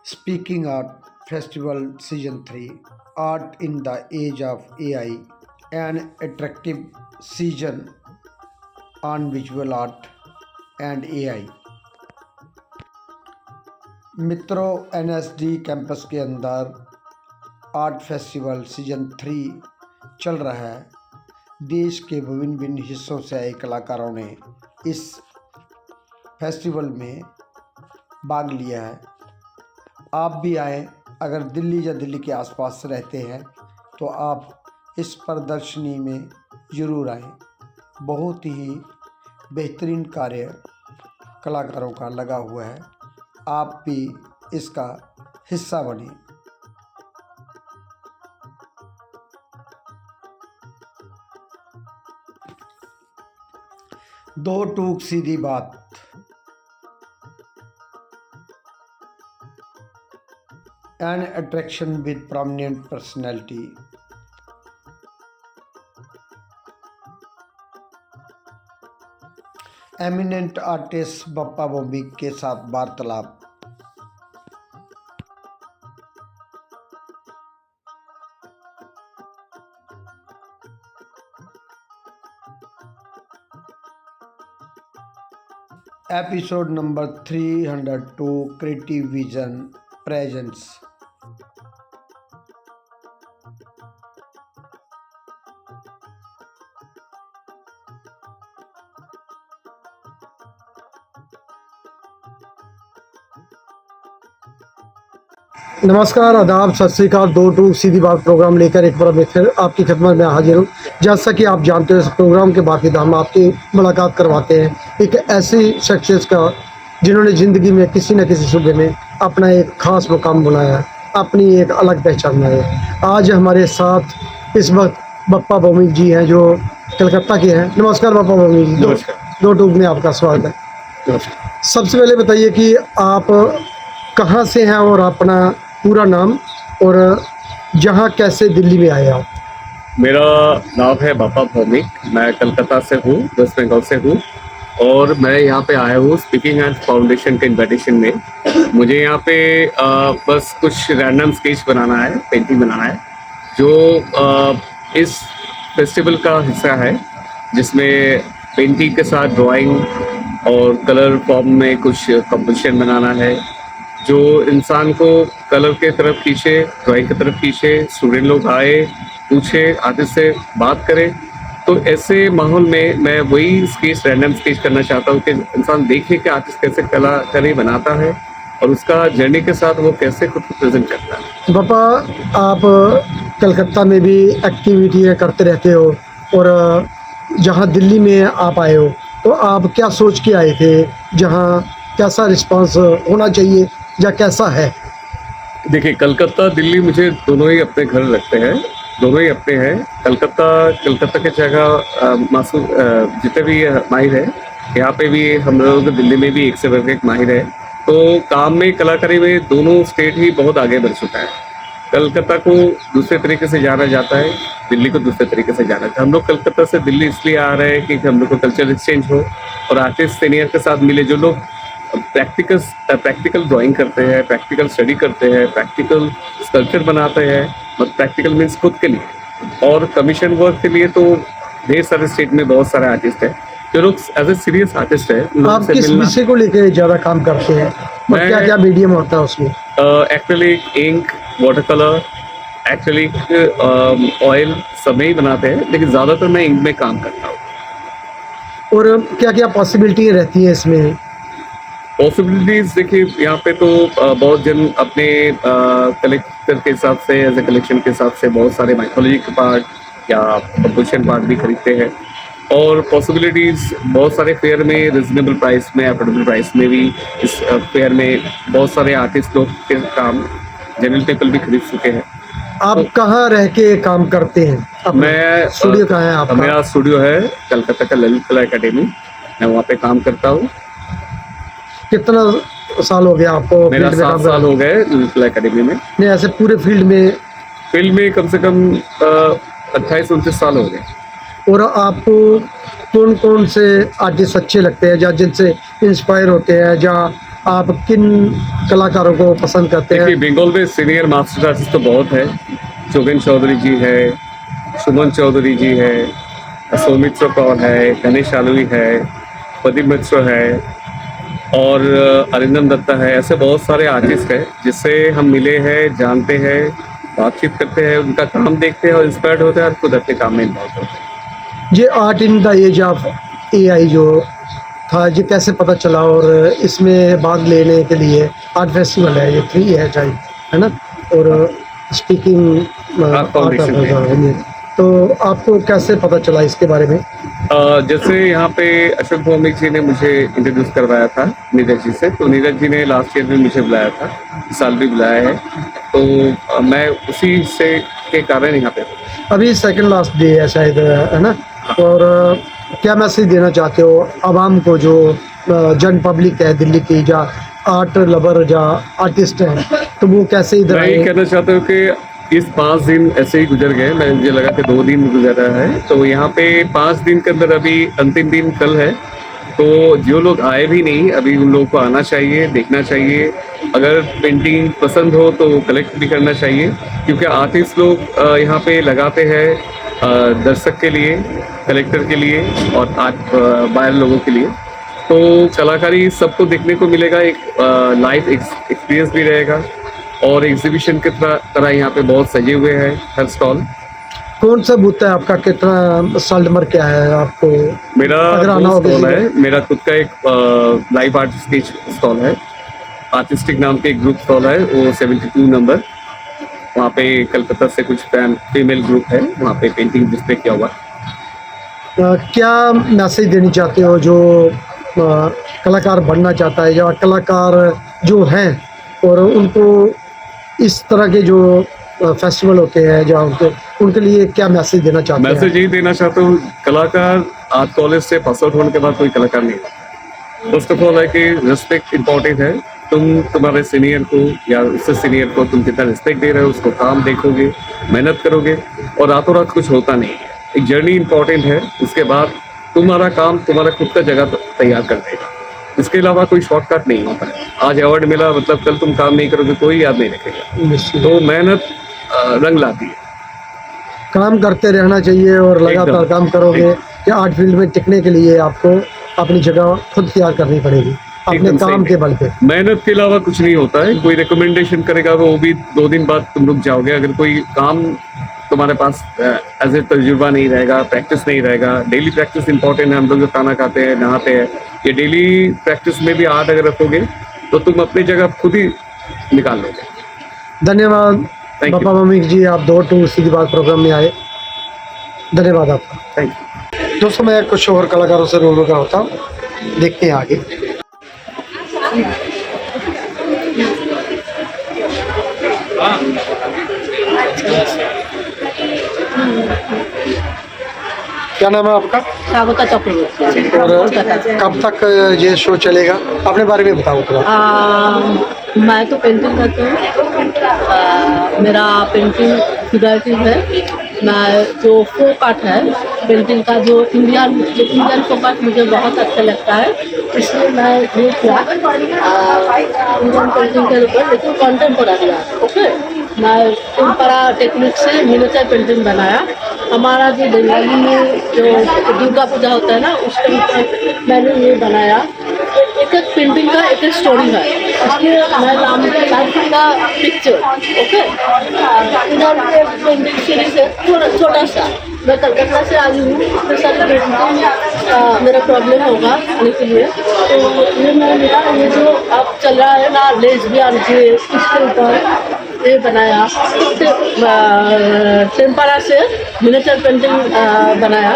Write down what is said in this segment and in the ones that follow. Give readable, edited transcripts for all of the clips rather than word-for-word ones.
Speaking Art Festival Season 3 Art in the Age of AI, an attractive season on visual art and AI। मित्रों, NSD campus के अंदर art festival season 3 चल रहा है। देश के विभिन्न भिन्न हिस्सों से आए कलाकारों ने इस फेस्टिवल में भाग लिया है। आप भी आएँ। अगर दिल्ली या दिल्ली के आसपास रहते हैं तो आप इस प्रदर्शनी में ज़रूर आएँ। बहुत ही बेहतरीन कार्य कलाकारों का लगा हुआ है। आप भी इसका हिस्सा बने। दो टूक सीधी बात। An attraction with prominent personality। Eminent artist Bappa Bhowmik के साथ वार्तालाप। Episode number 302 creative vision presence. नमस्कार, आदाब, सत श्री अकाल। दो टूक सीधी बात प्रोग्राम लेकर एक बार मैं फिर आपकी खिदमत में हाजिर हूँ। जैसा कि आप जानते हो, इस प्रोग्राम के बाद हम आपकी मुलाकात करवाते हैं एक ऐसी शख्सियत का जिन्होंने ज़िंदगी में किसी न किसी सूबे में अपना एक ख़ास मुकाम बनाया, अपनी एक अलग पहचान बनाई। आज हमारे साथ इस वक्त बप्पा भौमिक जी हैं जो कलकत्ता के हैं। नमस्कार बप्पा भौमिक जी। दो टूक में आपका स्वागत है। सबसे पहले बताइए कि आप कहाँ से हैं और अपना पूरा नाम, और जहाँ कैसे दिल्ली में आए आप? मेरा नाम है बप्पा भौमिक। मैं कलकत्ता से हूँ, वेस्ट बंगाल से हूँ, और मैं यहाँ पे आया हूँ स्पीकिंग आर्ट फाउंडेशन के इन्विटेशन में। मुझे यहाँ पे बस कुछ रैंडम स्केच बनाना है, पेंटिंग बनाना है, जो इस फेस्टिवल का हिस्सा है, जिसमें पेंटिंग के साथ ड्राइंग और कलर फॉर्म में कुछ कंपोजिशन बनाना है, जो इंसान को कलर के तरफ खींचे, ड्राइंग की तरफ खींचे। स्टूडेंट लोग आए, पूछे, आर्टिस्ट से बात करें। तो ऐसे माहौल में मैं वही स्केच, रैंडम स्केच करना चाहता हूँ कि इंसान देखे कि आर्टिस्ट कैसे कलाकारी बनाता है और उसका जर्नी के साथ वो कैसे खुद को प्रेजेंट करता है। पापा, आप कलकत्ता में भी एक्टिविटी करते रहते हो, और जहाँ दिल्ली में आप आए हो तो आप क्या सोच के आए थे, जहाँ कैसा रिस्पांस होना चाहिए या कैसा है? देखिए, कलकत्ता दिल्ली मुझे दोनों ही अपने घर लगते हैं, दोनों ही अपने हैं। कलकत्ता की जगह मासूम जितने भी माहिर है, यहाँ पे भी हम लोग दिल्ली में भी एक से बढ़कर एक माहिर है। तो काम में, कलाकारी में दोनों स्टेट ही बहुत आगे बढ़ चुका है। कलकत्ता को दूसरे तरीके से जाना जाता है, दिल्ली को दूसरे तरीके से जाना जाता है। हम लोग कलकत्ता से दिल्ली इसलिए आ रहे हैं कि हम लोग को कल्चर एक्सचेंज हो और आर्टिस्ट सीनियर के साथ मिले, जो लोग प्रैक्टिकल ड्राइंग करते हैं, प्रैक्टिकल स्टडी करते हैं, प्रैक्टिकल स्कल्पचर बनाते हैं। मतलब प्रैक्टिकल मीन्स खुद के लिए, और कमीशन वर्क के लिए तो ढेर सारे स्टेट में बहुत सारे आर्टिस्ट हैं जो लोग एज ए सीरियस आर्टिस्ट है। आप किस विषय को लेकर ज़्यादा काम करते हैं? क्या क्या मीडियम होता है उसमें? Acrylic, ink, water colour, acrylic, oil सब में ही बनाते हैं, लेकिन ज़्यादातर मैं इंक में काम करता हूँ। और क्या क्या पॉसिबिलिटी रहती है इसमें? पॉसिबिलिटीज देखिए, यहाँ पे तो बहुत जन अपने कलेक्टर के हिसाब से, एज ए कलेक्शन के हिसाब से बहुत सारे माइथोलॉजी के पार्ट या कंपोजिशन पार्ट भी खरीदते हैं। और पॉसिबिलिटीज बहुत सारे फेयर में रिजनेबल प्राइस में, अफोर्डेबल प्राइस में भी इस फेयर में बहुत सारे आर्टिस्ट लोग के काम जनरल पीपल भी खरीद चुके हैं। आप कहाँ रह के काम करते हैं? मैं स्टूडियो कहाँ है आपका? मेरा स्टूडियो है कलकत्ता का ललित कला अकेडमी, मैं वहाँ पे काम करता हूँ। कितना साल हो गया आपको? मेरा 7 साल हो गए ललित कला अकेडमी में। नहीं, ऐसे पूरे फील्ड में कम से कम 28-29 साल हो गए। और आपको कौन कौन से आर्टिस्ट अच्छे लगते हैं, या जिनसे इंस्पायर होते हैं, या आप किन कलाकारों को पसंद करते देखिए हैं? बंगाल में सीनियर मास्टर आर्टिस्ट तो बहुत है। जोगेन चौधरी जी है, सुमन चौधरी जी है, सौमित्र कौर है, गणेश आलवी है, प्रदीप मिश्र है और अरिंदम दत्ता है। ऐसे बहुत सारे आर्टिस्ट हैं जिससे हम मिले हैं, जानते हैं, बातचीत करते हैं, उनका काम देखते हैं और इंस्पायर्ड होते हैं और खुद अपने काम में इन्वॉल्व होते हैं। ये art in the age of AI जो था, ये कैसे पता चला? और इसमें भाग लेने के लिए आर्ट फेस्टिवल है, ये फ्री है शायद, है ना? और स्पीकिंग आर्ट फाउंडेशन में। तो आपको कैसे पता चला इसके बारे में? जैसे यहाँ पे अशोक भौमिक जी ने मुझे इंट्रोड्यूस करवाया था नीरज जी से, तो नीरज जी ने लास्ट ईयर भी मुझे बुलाया था, इस साल भी बुलाया है, तो मैं उसी से के कारण यहाँ पे हूँ। अभी सेकंड लास्ट डे है शायद, है ना? और क्या मैसेज देना चाहते हो आवाम को, जो जन पब्लिक है दिल्ली की, या आर्ट लवर या आर्टिस्ट है, तो वो कैसे इधर मैं ये आए? कहना चाहता हूँ कि इस 5 दिन ऐसे ही गुजर गए, मैं मुझे लगा कि 2 दिन गुजरा है, तो यहाँ पे 5 दिन के अंदर अभी अंतिम दिन कल है, तो जो लोग आए भी नहीं अभी उन लोगों को आना चाहिए, देखना चाहिए। अगर पेंटिंग पसंद हो तो कलेक्ट भी करना चाहिए, क्योंकि आर्टिस्ट लोग यहाँ पे लगाते हैं दर्शक के लिए, कलेक्टर के लिए और आर्ट बायर लोगों के लिए। तो कलाकारी सबको देखने को मिलेगा, एक लाइव एक्सपीरियंस भी रहेगा और एग्जीबिशन की तरह यहाँ पे बहुत सजे हुए हैं हर स्टॉल। कौन सा बूथ है आपका? कितना साल नंबर क्या है आपको? मेरा अगर आना 2 हो स्टॉल किसी है, मेरा खुद का एक लाइव आर्ट स्टेज स्टॉल है, आर्टिस्टिक नाम के एक ग्रुप स्टॉल है, वो 72 नंबर, वहाँ पे कलकत्ता से कुछ फीमेल ग्रुप है, वहाँ पे पेंटिंग डिस्प्ले किया हुआ है। क्या मैसेज देनी चाहते हो जो कलाकार बनना चाहता है, या कलाकार जो हैं और उनको इस तरह के जो फेस्टिवल होते हैं जहाँ उनके लिए क्या मैसेज देना चाहते हैं? मैसेज यही देना चाहता हूँ, कलाकार आर्ट कॉलेज से पास आउट होने के बाद कोई कलाकार नहीं है। फर्स्ट ऑफ ऑल है कि रिस्पेक्ट इम्पोर्टेंट है। तुम तुम्हारे सीनियर को या उससे सीनियर को तुम कितना रिस्पेक्ट दे रहे हो, उसको काम देखोगे, मेहनत करोगे, और रातों रात कुछ होता नहीं है। एक जर्नी इम्पोर्टेंट है, उसके बाद तुम्हारा काम तुम्हारा खुद का जगह तैयार कर देगा। इसके अलावा कोई शॉर्टकट नहीं होता है। आज अवार्ड मिला मतलब कल तुम काम नहीं करोगे, कोई याद नहीं रखेगा। निश्चित। तो मेहनत रंग लाती है। काम करते रहना चाहिए और लगातार एकदम। काम करोगे कि आर्ट फील्ड में टिकने के लिए आपको अपनी जगह खुद तैयार करनी पड़ेगी अपने एकदम काम सही। के बल पे। मेहनत के अलावा कुछ नहीं होता है। कोई रिकमेंडेशन करेगा वो भी 2 दिन बाद तुम रुक जाओगे। अगर कोई काम तुम्हारे पास एज ए तजुर्बा नहीं रहेगा, प्रैक्टिस नहीं रहेगा। डेली प्रैक्टिस इंपॉर्टेंट है। हम लोग जो खाना खाते हैं, नहाते हैं, ये डेली प्रैक्टिस में भी आर्ट अगर रखोगे तो तुम अपनी जगह खुद ही निकाल लोगे। धन्यवाद Thank you. बाबा ममिक जी, आप 2 टू सीधी बात प्रोग्राम में आए, धन्यवाद आपका। Thank you. दोस्तों, मैं कुछ और कलाकारों से रूबरू का होता हूँ, देखते हैं आगे। क्या नाम है आपका स्वागता चक्रवर्ती। और कब तक ये शो चलेगा? अपने बारे में बताओ थोड़ा। मैं तो पेंटिंग करती हूँ। मेरा पेंटिंग फिगरेटिव है। मैं जो फोक आर्ट है पेंटिंग का, जो इंडियन फोक आर्ट मुझे बहुत अच्छा लगता है, इसलिए मैं ये किया इंडियन पेंटिंग के ऊपर, लेकिन कॉन्टेम्पोररी आर्ट। ओके, मैं टेम्परा टेक्निक से मिनिएचर पेंटिंग बनाया। हमारा जो बंगाली में जो दुर्गा पूजा होता है ना, उस टाइम पर मैंने ये बनाया। एक एक पेंटिंग का एक एक स्टोरी है, इसलिए मैं नाम दिया लाइफ का पिक्चर। ओके, इधर पेंटिंग सीरीज है छोटा सा। मैं कलकत्ता से आई हूँ, इतने सारे पेंटिंग मेरा प्रॉब्लम होगा आने के लिए, तो ये मैं मेरा ये जो अब चल रहा है ना लेस्बियन के, इसके ऊपर ये बनाया। टेम्परा से मिनिएचर पेंटिंग बनाया।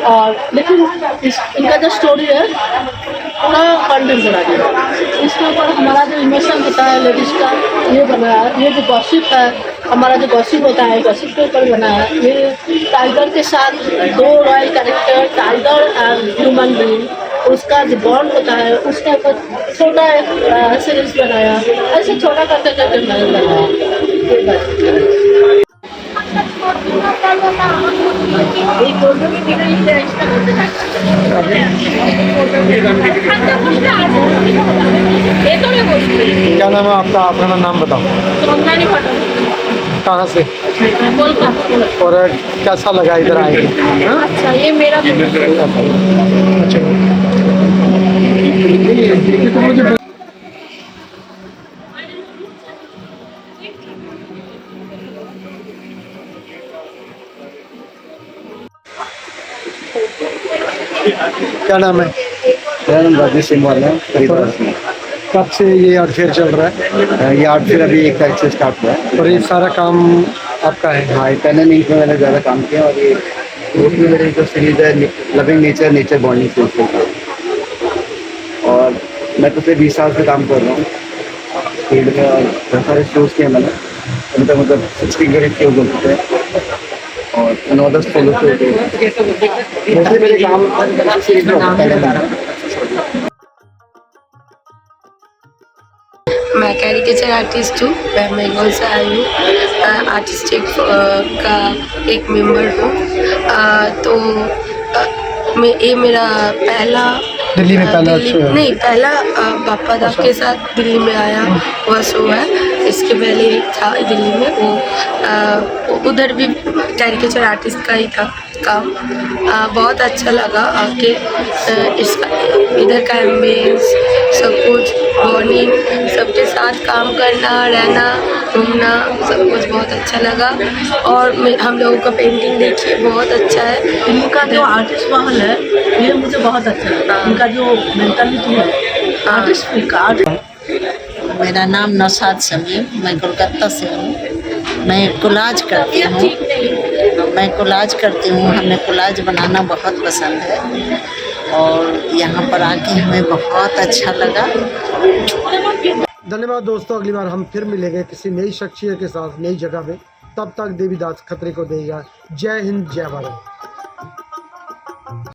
और लेकिन इनका जो स्टोरी है पूरा कंटेम्पोररी है। इसके ऊपर हमारा जो इमोशन होता है लेडीज का, ये बनाया। ये जो गॉसिप है, हमारा जो गॉसिप होता है, गॉसिप के ऊपर बनाया। ये टाइगर के साथ 2 royal character, tiger and human being, उसका जो बॉन्ड होता है उसके ऊपर छोटा एक सीरीज बनाया। ऐसे छोटा करते करते मैंने बनाया। ये बस। क्या नाम है आपका? अपना नाम बताओ। कहाँ से और कैसा लगा इधर आए? अच्छा, ये मेरा क्या नाम है? मेरा नाम राजेश सिंघवाल है, फरीदाबाद से। कब से ये आर्ट फेयर चल रहा है? ये आर्ट फेयर अभी 1 तारीख से स्टार्ट हुआ है। और ये सारा काम आपका है? हाँ, पेन इंक में मैंने ज़्यादा काम किया और ये टोटली मेरी जो सीरीज है लविंग नेचर नेचर बॉन्डिंग से का। और मैं पिछले 20 साल से काम कर रहा हूँ फील्ड में और बहुत सारे शोज़ किए मैंने। अभी तक मतलब 60 क्रेडिट शोज हो चुके हैं और 9-10 सोलो शो होते हैं। मोस्टली मेरे काम सीरीज में होता है। मैं कैरिकेचर आर्टिस्ट हूँ। मैं बंगाल से आई हूँ। आर्टिस्टिक का एक मेंबर हूँ। ये मेरा पहला दिल्ली में पहला शो है? नहीं, पहला बापा दाव के साथ दिल्ली में आया हुआ शो है। इसके पहले एक था दिल्ली में, वो उधर भी कैरिकेचर आर्टिस्ट का ही था काम। बहुत अच्छा लगा आके। इधर का एम्बियंस सब कुछ, बॉन्डिंग, सबके साथ काम करना, रहना, घूमना, सब कुछ बहुत अच्छा लगा। और हम लोगों का पेंटिंग देखिए बहुत अच्छा है। इनका जो आर्टिस्ट महल है, ये मुझे बहुत अच्छा लगा। इनका जो मेंटालिटी है आर्टिस्ट का। मेरा नाम नौशाद समीम, मैं कोलकाता से हूँ। मैं कोलाज करती हूँ। हमें कोलाज बनाना बहुत पसंद है और यहाँ पर आके हमें बहुत अच्छा लगा। धन्यवाद दोस्तों, अगली बार हम फिर मिलेंगे किसी नई शख्सियत के साथ नई जगह में। तब तक देवीदास खत्री को देगा। जय हिंद, जय भारत।